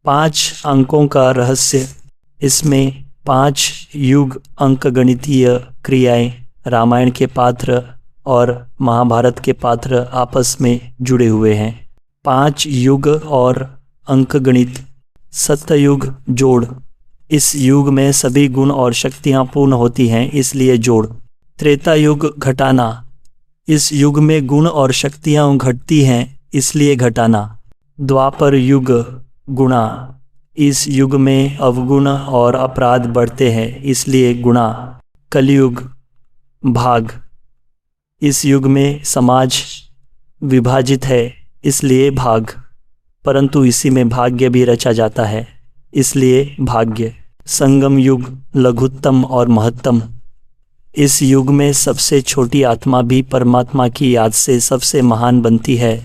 5 अंकों का रहस्य। इसमें 5 युग अंकगणितीय क्रियाएं, रामायण के पात्र और महाभारत के पात्र आपस में जुड़े हुए हैं। 5 युग और अंकगणित। सत्ययुग जोड़। इस युग में सभी गुण और शक्तियाँ पूर्ण होती हैं, इसलिए जोड़। त्रेता युग घटाना। इस युग में गुण और शक्तियाँ घटती हैं, इसलिए घटाना। द्वापर युग गुणा। इस युग में अवगुण और अपराध बढ़ते हैं, इसलिए गुणा। कलयुग भाग। इस युग में समाज विभाजित है, इसलिए भाग, परंतु इसी में भाग्य भी रचा जाता है, इसलिए भाग्य। संगम युग लघुत्तम और महत्तम। इस युग में सबसे छोटी आत्मा भी परमात्मा की याद से सबसे महान बनती है,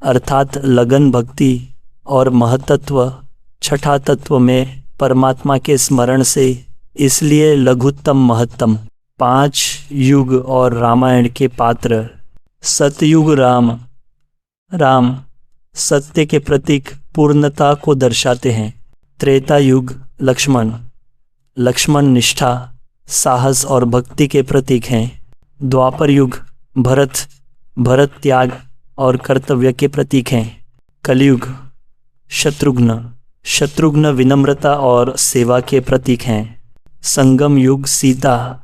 अर्थात लगन, भक्ति और महत्त्व छठा तत्व में परमात्मा के स्मरण से, इसलिए लघुत्तम महत्तम। 5 युग और रामायण के पात्र। सतयुग राम। राम सत्य के प्रतीक पूर्णता को दर्शाते हैं। त्रेता युग लक्ष्मण। लक्ष्मण निष्ठा, साहस और भक्ति के प्रतीक हैं। द्वापर युग भरत। भरत त्याग और कर्तव्य के प्रतीक हैं। कलयुग शत्रुघ्न। शत्रुघ्न विनम्रता और सेवा के प्रतीक हैं। संगम युग सीता।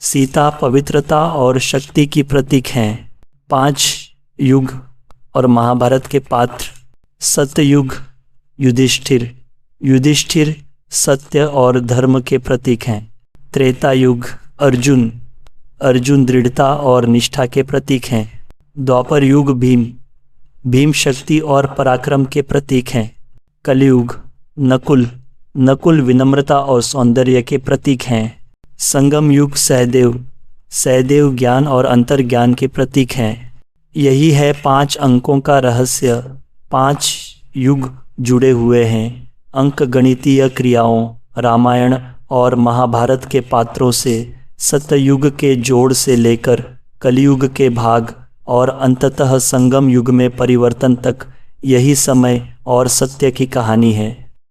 सीता पवित्रता और शक्ति की प्रतीक हैं। 5 युग और महाभारत के पात्र। सत्ययुग युधिष्ठिर। युधिष्ठिर सत्य और धर्म के प्रतीक हैं। त्रेता युग अर्जुन। अर्जुन दृढ़ता और निष्ठा के प्रतीक हैं। द्वापर युग भीम। भीम शक्ति और पराक्रम के प्रतीक हैं। कलयुग नकुल। नकुल विनम्रता और सौंदर्य के प्रतीक हैं। संगम युग सहदेव। सहदेव ज्ञान और अंतर्ज्ञान के प्रतीक हैं। यही है 5 अंकों का रहस्य। 5 युग जुड़े हुए हैं अंकगणितीय क्रियाओं, रामायण और महाभारत के पात्रों से, सतयुग के जोड़ से लेकर कलयुग के भाग और अंततः संगम युग में परिवर्तन तक। यही समय और सत्य की कहानी है।